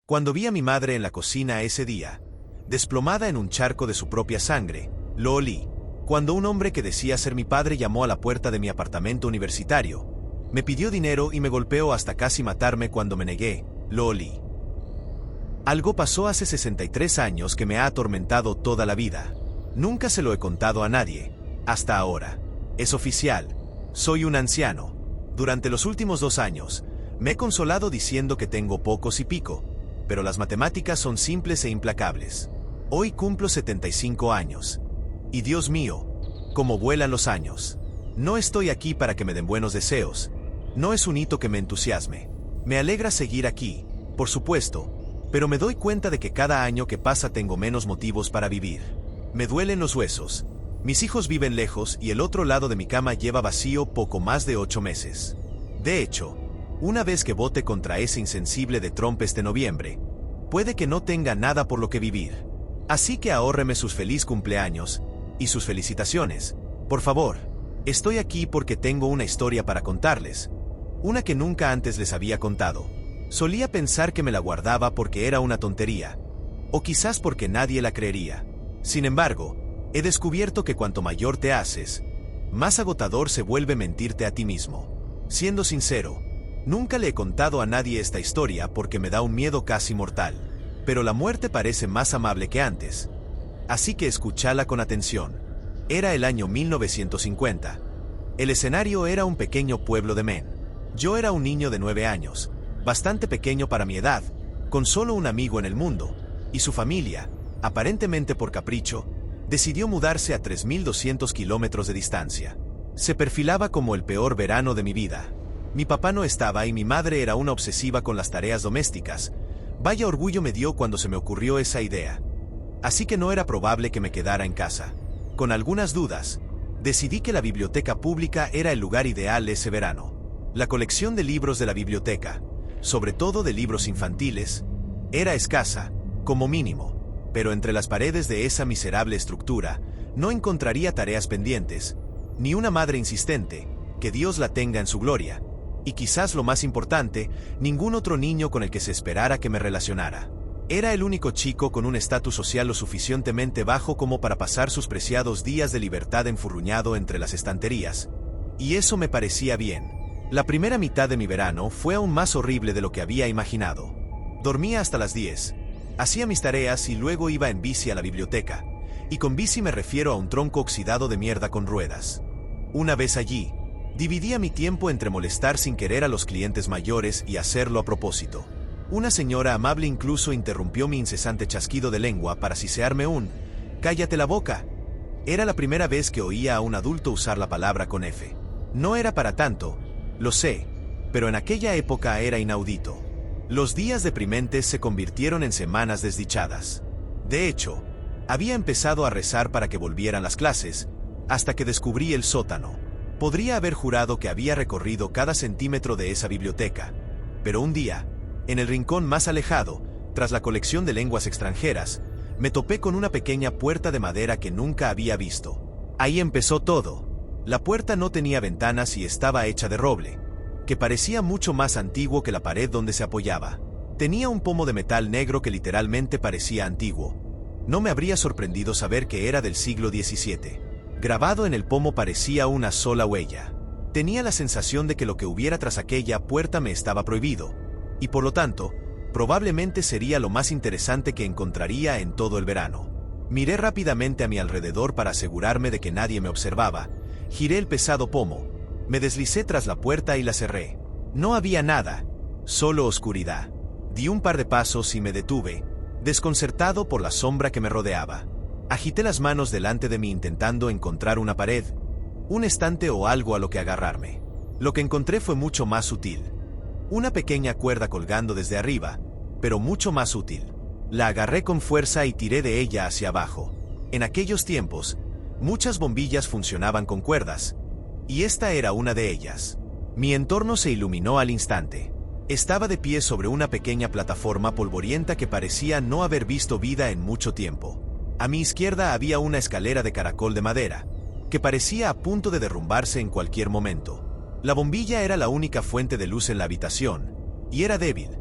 Cuando vi a mi madre en la cocina ese día, desplomada en un charco de su propia sangre, lo olí. Cuando un hombre que decía ser mi padre llamó a la puerta de mi apartamento universitario, me pidió dinero y me golpeó hasta casi matarme cuando me negué, lo olí. Algo pasó hace 63 años que me ha atormentado toda la vida. Nunca se lo he contado a nadie, hasta ahora. Es oficial, soy un anciano. Durante los últimos 2 años, me he consolado diciendo que tengo pocos y pico, pero las matemáticas son simples e implacables. Hoy cumplo 75 años. Y Dios mío, cómo vuelan los años. No estoy aquí para que me den buenos deseos. No es un hito que me entusiasme. Me alegra seguir aquí, por supuesto, pero me doy cuenta de que cada año que pasa tengo menos motivos para vivir. Me duelen los huesos. Mis hijos viven lejos y el otro lado de mi cama lleva vacío poco más de 8 meses. De hecho, una vez que vote contra ese insensible de Trump este noviembre, puede que no tenga nada por lo que vivir. Así que ahórreme sus feliz cumpleaños y sus felicitaciones. Por favor, estoy aquí porque tengo una historia para contarles. Una que nunca antes les había contado. Solía pensar que me la guardaba porque era una tontería. O quizás porque nadie la creería. Sin embargo, he descubierto que cuanto mayor te haces, más agotador se vuelve mentirte a ti mismo. Siendo sincero, nunca le he contado a nadie esta historia porque me da un miedo casi mortal. Pero la muerte parece más amable que antes. Así que escúchala con atención. Era el año 1950. El escenario era un pequeño pueblo de Maine. Yo era un niño de 9 años, bastante pequeño para mi edad, con solo un amigo en el mundo, y su familia, aparentemente por capricho, decidió mudarse a 3.200 kilómetros de distancia. Se perfilaba como el peor verano de mi vida. Mi papá no estaba y mi madre era una obsesiva con las tareas domésticas. Vaya orgullo me dio cuando se me ocurrió esa idea. Así que no era probable que me quedara en casa. Con algunas dudas, decidí que la biblioteca pública era el lugar ideal ese verano. La colección de libros de la biblioteca, sobre todo de libros infantiles, era escasa, como mínimo, pero entre las paredes de esa miserable estructura no encontraría tareas pendientes, ni una madre insistente, que Dios la tenga en su gloria, y quizás lo más importante, ningún otro niño con el que se esperara que me relacionara. Era el único chico con un estatus social lo suficientemente bajo como para pasar sus preciados días de libertad enfurruñado entre las estanterías, y eso me parecía bien. La primera mitad de mi verano fue aún más horrible de lo que había imaginado. Dormía hasta las 10, hacía mis tareas y luego iba en bici a la biblioteca, y con bici me refiero a un tronco oxidado de mierda con ruedas. Una vez allí, dividía mi tiempo entre molestar sin querer a los clientes mayores y hacerlo a propósito. Una señora amable incluso interrumpió mi incesante chasquido de lengua para sisearme un «cállate la boca». Era la primera vez que oía a un adulto usar la palabra con F. No era para tanto, lo sé, pero en aquella época era inaudito. Los días deprimentes se convirtieron en semanas desdichadas. De hecho, había empezado a rezar para que volvieran las clases, hasta que descubrí el sótano. Podría haber jurado que había recorrido cada centímetro de esa biblioteca, pero un día, en el rincón más alejado, tras la colección de lenguas extranjeras, me topé con una pequeña puerta de madera que nunca había visto. Ahí empezó todo. La puerta no tenía ventanas y estaba hecha de roble, que parecía mucho más antiguo que la pared donde se apoyaba. Tenía un pomo de metal negro que literalmente parecía antiguo. No me habría sorprendido saber que era del siglo XVII. Grabado en el pomo parecía una sola huella. Tenía la sensación de que lo que hubiera tras aquella puerta me estaba prohibido, y por lo tanto, probablemente sería lo más interesante que encontraría en todo el verano. Miré rápidamente a mi alrededor para asegurarme de que nadie me observaba. Giré el pesado pomo, me deslicé tras la puerta y la cerré. No había nada, solo oscuridad. Di un par de pasos y me detuve, desconcertado por la sombra que me rodeaba. Agité las manos delante de mí intentando encontrar una pared, un estante o algo a lo que agarrarme. Lo que encontré fue mucho más sutil. Una pequeña cuerda colgando desde arriba, pero mucho más útil. La agarré con fuerza y tiré de ella hacia abajo. En aquellos tiempos, muchas bombillas funcionaban con cuerdas, y esta era una de ellas. Mi entorno se iluminó al instante. Estaba de pie sobre una pequeña plataforma polvorienta que parecía no haber visto vida en mucho tiempo. A mi izquierda había una escalera de caracol de madera, que parecía a punto de derrumbarse en cualquier momento. La bombilla era la única fuente de luz en la habitación, y era débil,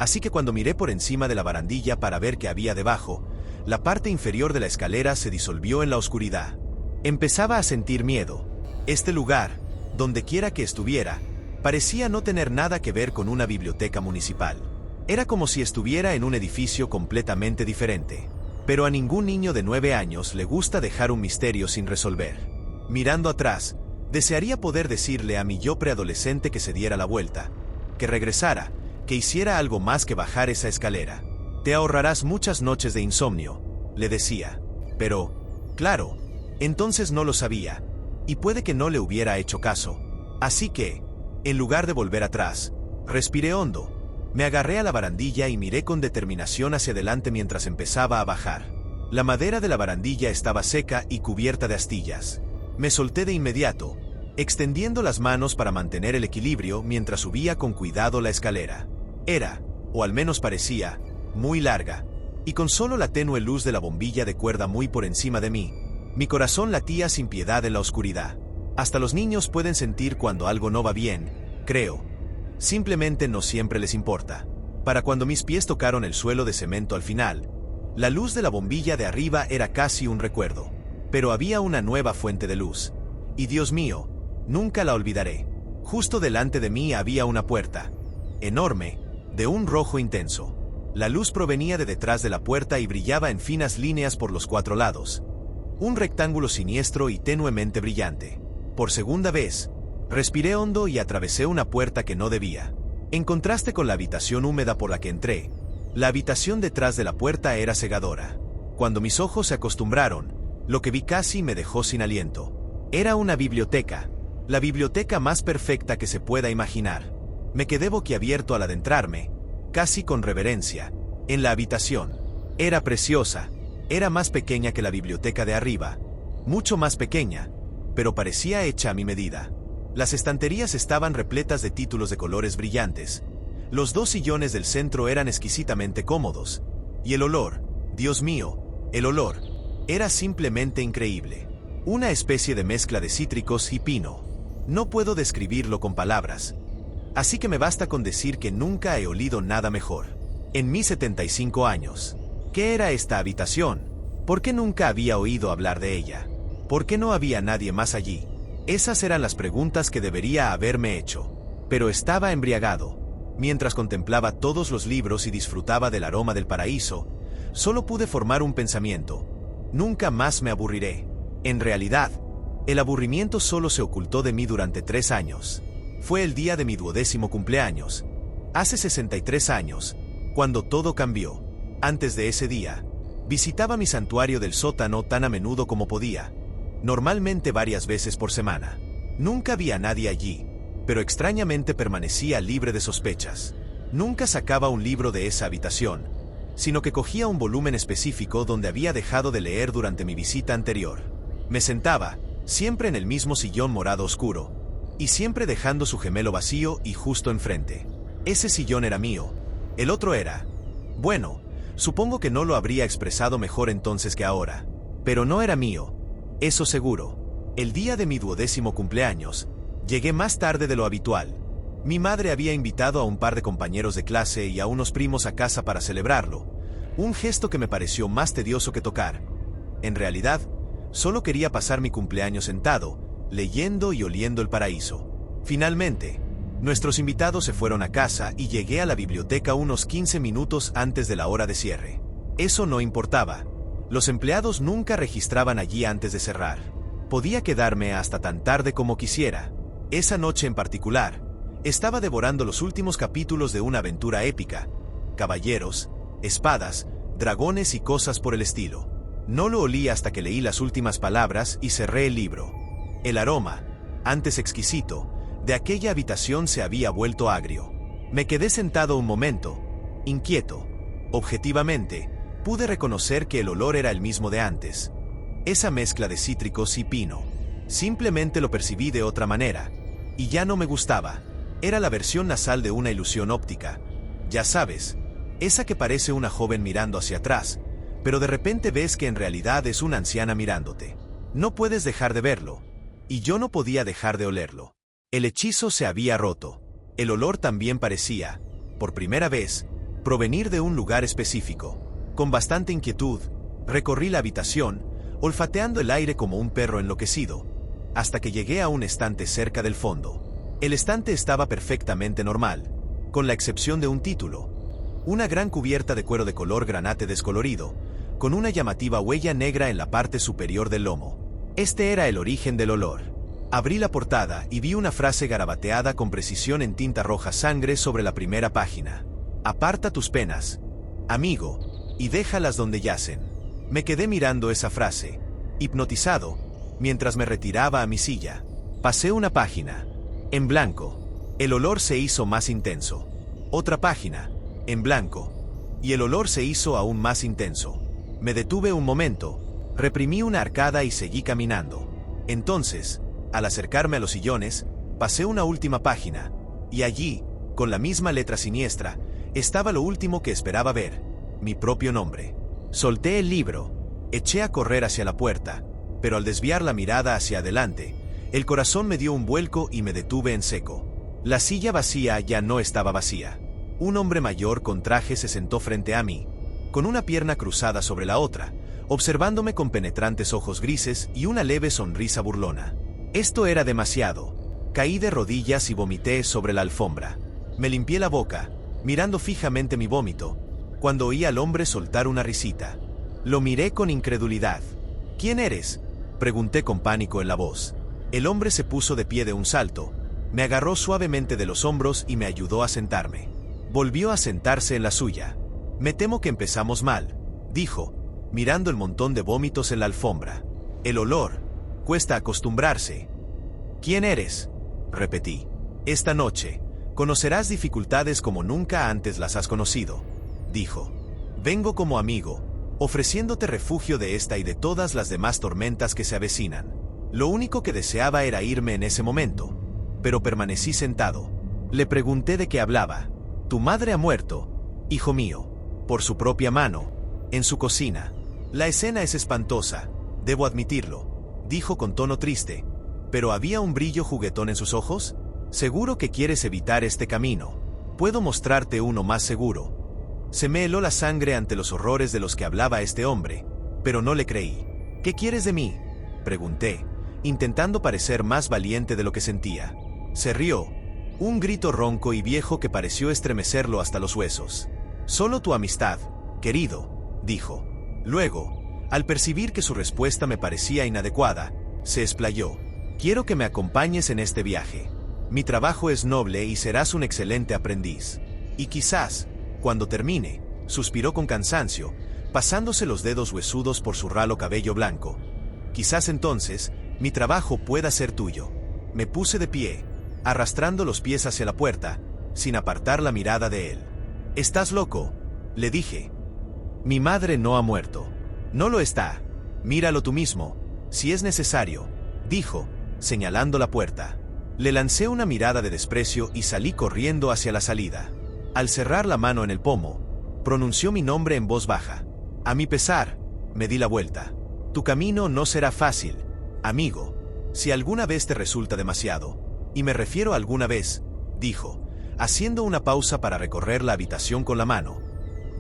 Así que cuando miré por encima de la barandilla para ver qué había debajo, la parte inferior de la escalera se disolvió en la oscuridad. Empezaba a sentir miedo. Este lugar, donde quiera que estuviera, parecía no tener nada que ver con una biblioteca municipal. Era como si estuviera en un edificio completamente diferente. Pero a ningún niño de 9 años le gusta dejar un misterio sin resolver. Mirando atrás, desearía poder decirle a mi yo preadolescente que se diera la vuelta, que regresara, que hiciera algo más que bajar esa escalera. Te ahorrarás muchas noches de insomnio, le decía. Pero, claro, entonces no lo sabía, y puede que no le hubiera hecho caso. Así que, en lugar de volver atrás, respiré hondo. Me agarré a la barandilla y miré con determinación hacia adelante mientras empezaba a bajar. La madera de la barandilla estaba seca y cubierta de astillas. Me solté de inmediato, extendiendo las manos para mantener el equilibrio mientras subía con cuidado la escalera. Era, o al menos parecía, muy larga, y con solo la tenue luz de la bombilla de cuerda muy por encima de mí, mi corazón latía sin piedad en la oscuridad. Hasta los niños pueden sentir cuando algo no va bien, creo. Simplemente no siempre les importa. Para cuando mis pies tocaron el suelo de cemento al final, la luz de la bombilla de arriba era casi un recuerdo. Pero había una nueva fuente de luz. Y Dios mío, nunca la olvidaré. Justo delante de mí había una puerta, enorme, de un rojo intenso. La luz provenía de detrás de la puerta y brillaba en finas líneas por los 4 lados. Un rectángulo siniestro y tenuemente brillante. Por segunda vez, respiré hondo y atravesé una puerta que no debía. En contraste con la habitación húmeda por la que entré, la habitación detrás de la puerta era cegadora. Cuando mis ojos se acostumbraron, lo que vi casi me dejó sin aliento. Era una biblioteca, la biblioteca más perfecta que se pueda imaginar. Me quedé boquiabierto al adentrarme, casi con reverencia, en la habitación. Era preciosa, era más pequeña que la biblioteca de arriba, mucho más pequeña, pero parecía hecha a mi medida. Las estanterías estaban repletas de títulos de colores brillantes. Los 2 sillones del centro eran exquisitamente cómodos. Y el olor, Dios mío, el olor, era simplemente increíble. Una especie de mezcla de cítricos y pino. No puedo describirlo con palabras. Así que me basta con decir que nunca he olido nada mejor. En mis 75 años. ¿Qué era esta habitación? ¿Por qué nunca había oído hablar de ella? ¿Por qué no había nadie más allí? Esas eran las preguntas que debería haberme hecho. Pero estaba embriagado. Mientras contemplaba todos los libros y disfrutaba del aroma del paraíso, solo pude formar un pensamiento. Nunca más me aburriré. En realidad, el aburrimiento solo se ocultó de mí durante 3 años. Fue el día de mi 12º cumpleaños. Hace 63 años, cuando todo cambió. Antes de ese día, visitaba mi santuario del sótano tan a menudo como podía. Normalmente varias veces por semana. Nunca vi a nadie allí, pero extrañamente permanecía libre de sospechas. Nunca sacaba un libro de esa habitación, sino que cogía un volumen específico donde había dejado de leer durante mi visita anterior. Me sentaba, siempre en el mismo sillón morado oscuro, y siempre dejando su gemelo vacío y justo enfrente. Ese sillón era mío. El otro era... Bueno, supongo que no lo habría expresado mejor entonces que ahora. Pero no era mío. Eso seguro. El día de mi 12º cumpleaños, llegué más tarde de lo habitual. Mi madre había invitado a un par de compañeros de clase y a unos primos a casa para celebrarlo. Un gesto que me pareció más tedioso que tocar. En realidad, solo quería pasar mi cumpleaños sentado, leyendo y oliendo el paraíso. Finalmente, nuestros invitados se fueron a casa y llegué a la biblioteca unos 15 minutos antes de la hora de cierre. Eso no importaba. Los empleados nunca registraban allí antes de cerrar. Podía quedarme hasta tan tarde como quisiera. Esa noche en particular, estaba devorando los últimos capítulos de una aventura épica. Caballeros, espadas, dragones y cosas por el estilo. No lo olí hasta que leí las últimas palabras y cerré el libro. El aroma, antes exquisito, de aquella habitación se había vuelto agrio. Me quedé sentado un momento, inquieto. Objetivamente, pude reconocer que el olor era el mismo de antes. Esa mezcla de cítricos y pino. Simplemente lo percibí de otra manera. Y ya no me gustaba. Era la versión nasal de una ilusión óptica. Ya sabes, esa que parece una joven mirando hacia atrás, pero de repente ves que en realidad es una anciana mirándote. No puedes dejar de verlo. Y yo no podía dejar de olerlo. El hechizo se había roto. El olor también parecía, por primera vez, provenir de un lugar específico. Con bastante inquietud, recorrí la habitación, olfateando el aire como un perro enloquecido, hasta que llegué a un estante cerca del fondo. El estante estaba perfectamente normal, con la excepción de un título. Una gran cubierta de cuero de color granate descolorido, con una llamativa huella negra en la parte superior del lomo. Este era el origen del olor. Abrí la portada y vi una frase garabateada con precisión en tinta roja sangre sobre la primera página. Aparta tus penas, amigo, y déjalas donde yacen. Me quedé mirando esa frase, hipnotizado, mientras me retiraba a mi silla. Pasé una página, en blanco. El olor se hizo más intenso. Otra página, en blanco. Y el olor se hizo aún más intenso. Me detuve un momento, reprimí una arcada y seguí caminando. Entonces, al acercarme a los sillones, pasé una última página, y allí, con la misma letra siniestra, estaba lo último que esperaba ver, mi propio nombre. Solté el libro, eché a correr hacia la puerta, pero al desviar la mirada hacia adelante, el corazón me dio un vuelco y me detuve en seco. La silla vacía ya no estaba vacía. Un hombre mayor con traje se sentó frente a mí, con una pierna cruzada sobre la otra, observándome con penetrantes ojos grises y una leve sonrisa burlona. Esto era demasiado. Caí de rodillas y vomité sobre la alfombra. Me limpié la boca, mirando fijamente mi vómito, cuando oí al hombre soltar una risita. Lo miré con incredulidad. ¿Quién eres?, pregunté con pánico en la voz. El hombre se puso de pie de un salto, me agarró suavemente de los hombros y me ayudó a sentarme. Volvió a sentarse en la suya. Me temo que empezamos mal, dijo, mirando el montón de vómitos en la alfombra. El olor. Cuesta acostumbrarse. ¿Quién eres?, repetí. Esta noche, conocerás dificultades como nunca antes las has conocido, dijo. Vengo como amigo, ofreciéndote refugio de esta y de todas las demás tormentas que se avecinan. Lo único que deseaba era irme en ese momento, pero permanecí sentado. Le pregunté de qué hablaba. Tu madre ha muerto, hijo mío, por su propia mano, en su cocina. La escena es espantosa, debo admitirlo, dijo con tono triste, pero ¿había un brillo juguetón en sus ojos? Seguro que quieres evitar este camino. Puedo mostrarte uno más seguro. Se me heló la sangre ante los horrores de los que hablaba este hombre, pero no le creí. ¿Qué quieres de mí?, pregunté, intentando parecer más valiente de lo que sentía. Se rió, un grito ronco y viejo que pareció estremecerlo hasta los huesos. Solo tu amistad, querido, dijo. Luego, al percibir que su respuesta me parecía inadecuada, se explayó. Quiero que me acompañes en este viaje. Mi trabajo es noble y serás un excelente aprendiz. Y quizás, cuando termine, suspiró con cansancio, pasándose los dedos huesudos por su ralo cabello blanco. Quizás entonces, mi trabajo pueda ser tuyo. Me puse de pie, arrastrando los pies hacia la puerta, sin apartar la mirada de él. ¿Estás loco?, le dije. Mi madre no ha muerto. No lo está. Míralo tú mismo, si es necesario, dijo, señalando la puerta. Le lancé una mirada de desprecio y salí corriendo hacia la salida. Al cerrar la mano en el pomo, pronunció mi nombre en voz baja. A mi pesar, me di la vuelta. Tu camino no será fácil, amigo. Si alguna vez te resulta demasiado, y me refiero a alguna vez, dijo, haciendo una pausa para recorrer la habitación con la mano.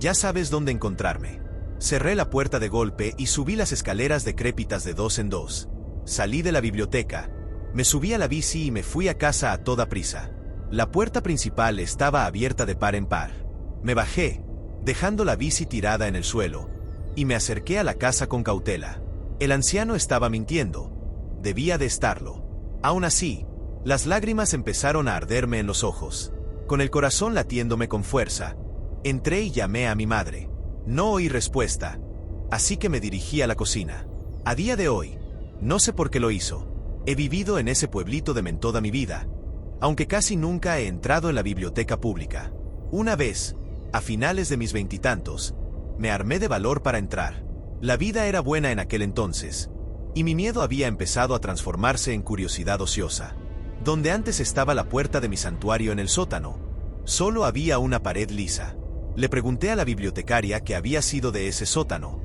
Ya sabes dónde encontrarme. Cerré la puerta de golpe y subí las escaleras decrépitas de 2 en 2. Salí de la biblioteca, me subí a la bici y me fui a casa a toda prisa. La puerta principal estaba abierta de par en par. Me bajé, dejando la bici tirada en el suelo, y me acerqué a la casa con cautela. El anciano estaba mintiendo. Debía de estarlo. Aún así, las lágrimas empezaron a arderme en los ojos. Con el corazón latiéndome con fuerza, entré y llamé a mi madre. No oí respuesta, así que me dirigí a la cocina. A día de hoy, no sé por qué lo hizo. He vivido en ese pueblito de toda mi vida, aunque casi nunca he entrado en la biblioteca pública. Una vez, a finales de mis 20 y tantos, me armé de valor para entrar. La vida era buena en aquel entonces, y mi miedo había empezado a transformarse en curiosidad ociosa. Donde antes estaba la puerta de mi santuario en el sótano, solo había una pared lisa. Le pregunté a la bibliotecaria qué había sido de ese sótano,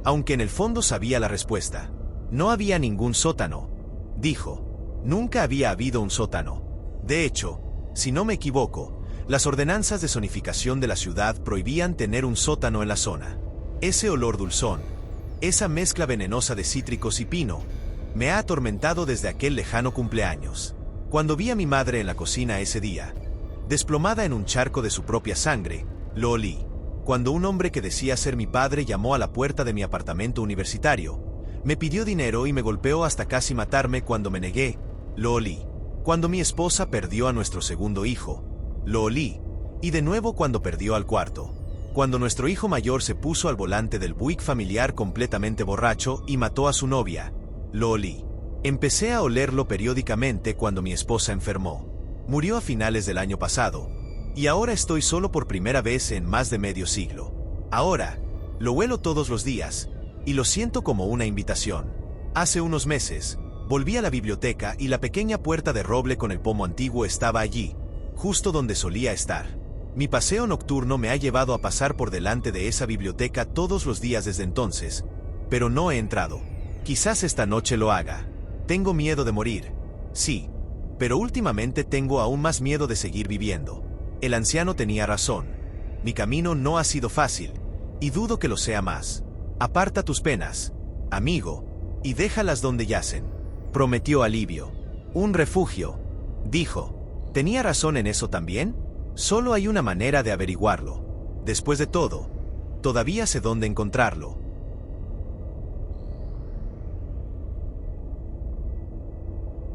aunque en el fondo sabía la respuesta. No había ningún sótano, dijo. Nunca había habido un sótano. De hecho, si no me equivoco, Las ordenanzas de zonificación de la ciudad prohibían tener un sótano en la zona. Ese olor dulzón, esa mezcla venenosa de cítricos y pino, me ha atormentado desde aquel lejano cumpleaños. Cuando vi a mi madre en la cocina ese día, desplomada en un charco de su propia sangre, lo olí. Cuando un hombre que decía ser mi padre llamó a la puerta de mi apartamento universitario, me pidió dinero y me golpeó hasta casi matarme cuando me negué, lo olí. Cuando mi esposa perdió a nuestro segundo hijo, lo olí. Y de nuevo cuando perdió al cuarto. Cuando nuestro hijo mayor se puso al volante del Buick familiar completamente borracho y mató a su novia, lo olí. Empecé a olerlo periódicamente cuando mi esposa enfermó. Murió a finales del año pasado. Y ahora estoy solo por primera vez en más de medio siglo. Ahora, lo huelo todos los días, y lo siento como una invitación. Hace unos meses, volví a la biblioteca y la pequeña puerta de roble con el pomo antiguo estaba allí, justo donde solía estar. Mi paseo nocturno me ha llevado a pasar por delante de esa biblioteca todos los días desde entonces, pero no he entrado. Quizás esta noche lo haga. Tengo miedo de morir. Sí, pero últimamente tengo aún más miedo de seguir viviendo. El anciano tenía razón. Mi camino no ha sido fácil, y dudo que lo sea más. Aparta tus penas, amigo, y déjalas donde yacen, prometió alivio. Un refugio, dijo. ¿Tenía razón en eso también? Solo hay una manera de averiguarlo. Después de todo, todavía sé dónde encontrarlo.